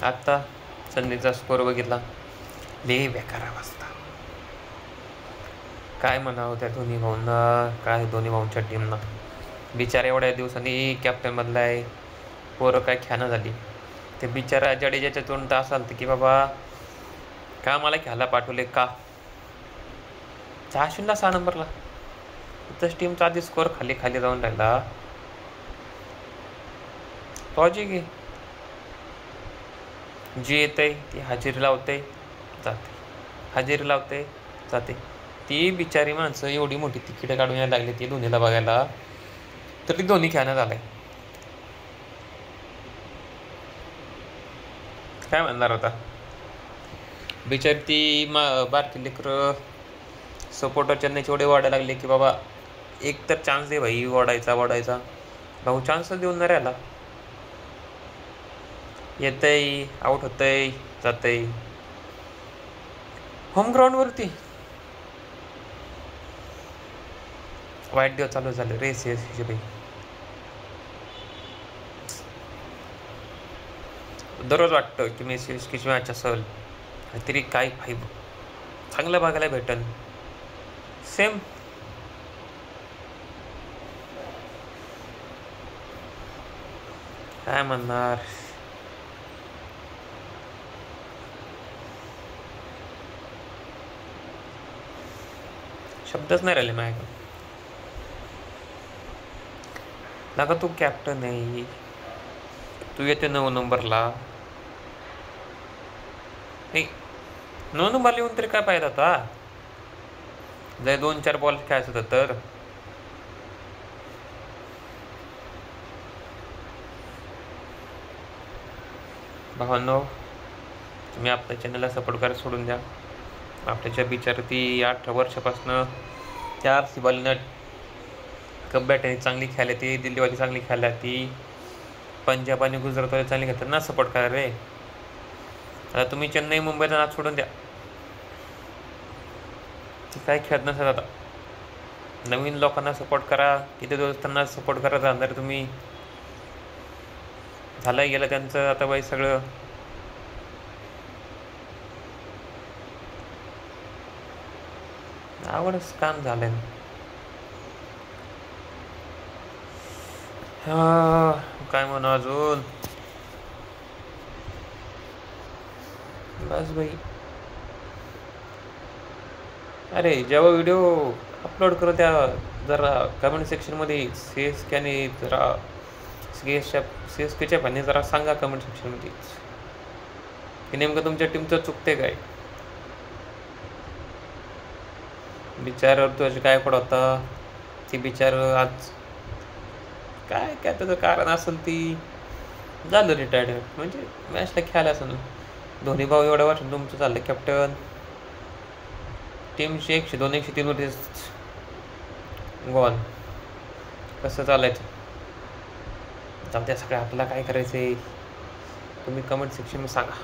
आत्ता संधीचा स्कोअर बघितला, लय बेकार अवस्था. काय म्हणावं त्या दोन्ही भाऊंना, काय दोन्ही भाऊंच्या टीमना. बिचारा एवढ्या दिवसांनी कॅप्टन बदलाय, पोरं काय ख्यानं झाली. ते बिचारा जडेजाच्या तोंड तर असं आलं की बाबा का मला खेळायला पाठवले का. 6-0 6 नंबरला इथंच टीमचा आधी स्कोअर खाली खाली जाऊन राहिला. लॉजिक आहे, जी येतंय ती हजेरी लावते जाते, हजेरी लावते जाते. ती बिचारी माणसं एवढी मोठी तिकीटं काढून यायला लागली ती धोनीला बघायला, तर ती दोन्ही खेळण्यात आलंय. काय म्हणणार होता बिचारी ती बारकी लेकरं सपोर्टर चेन्नईचे एवढे वाढायला लागले की बाबा एक तर चान्स दे भाई, वाढायचा भाऊ. चान्सच देऊन नाही राहिला. येतंय आउट होतंय जातंय. होम ग्राउंडवरती वाईट दिवस चालू झाले रे सीएसकेचे भाई. दररोज वाटतं की मी सीएसकेची मॅच असेल तरी काय भाई चांगलं बघायला भेटन. सेम काय म्हणणार. शब्दच नाही राहिले माझ्याकडे. लागा तू कॅप्टन आहे, तू येते 9 नंबरला. नाही 9 नंबरला येऊन तरी काय फायदा होता. जर 2-4 बॉल खेळायचं होतं तर. भावांनो तुम्ही आपल्या चॅनलला सपोर्ट करायला सोडून द्या. आपल्याच्या बिचार ती 18 वर्षापासून त्या RC बॉलनं कप बॅटरी चांगली खेळायला, ती दिल्लीवाली चांगली खेळायला, ती पंजाब आणि गुजरातवाली चांगली खेळतात ना, सपोर्ट करा रे. आता तुम्ही चेन्नई मुंबईचा नाच सोडून द्या, ती काय खेळत नसत. आता नवीन लोकांना सपोर्ट करा, किती दोस्तांना सपोर्ट करत राहणार तुम्ही. झालं गेलं त्यांचं आता बाई सगळं. आवडच काम झालंय. काय म्हणू अजून. बस भाई. अरे जेव्हा व्हिडिओ अपलोड करू त्या जरा कमेंट सेक्शनमध्ये सीएसकेने जरा सीएसकेच्या फॅनने जरा सांगा कमेंट सेक्शनमध्ये की नेमकं तुमच्या टीमचं चुकते काय. बिचारावर तुझ्या काय पड होता, ती बिचार आज काय काय त्याचं कारण असेल ती झालं रिटायर्ड. म्हणजे मॅचला खेळायला असं ना. धोनी भाऊ एवढ्या वर्षांनी तुमचं चाललं कॅप्टन. टीमची 102 103 वरती गोल कसं चालायचं. जाऊ द्या सगळं. आपल्याला काय करायचं आहे तुम्ही कमेंट सेक्शनमध्ये सांगा.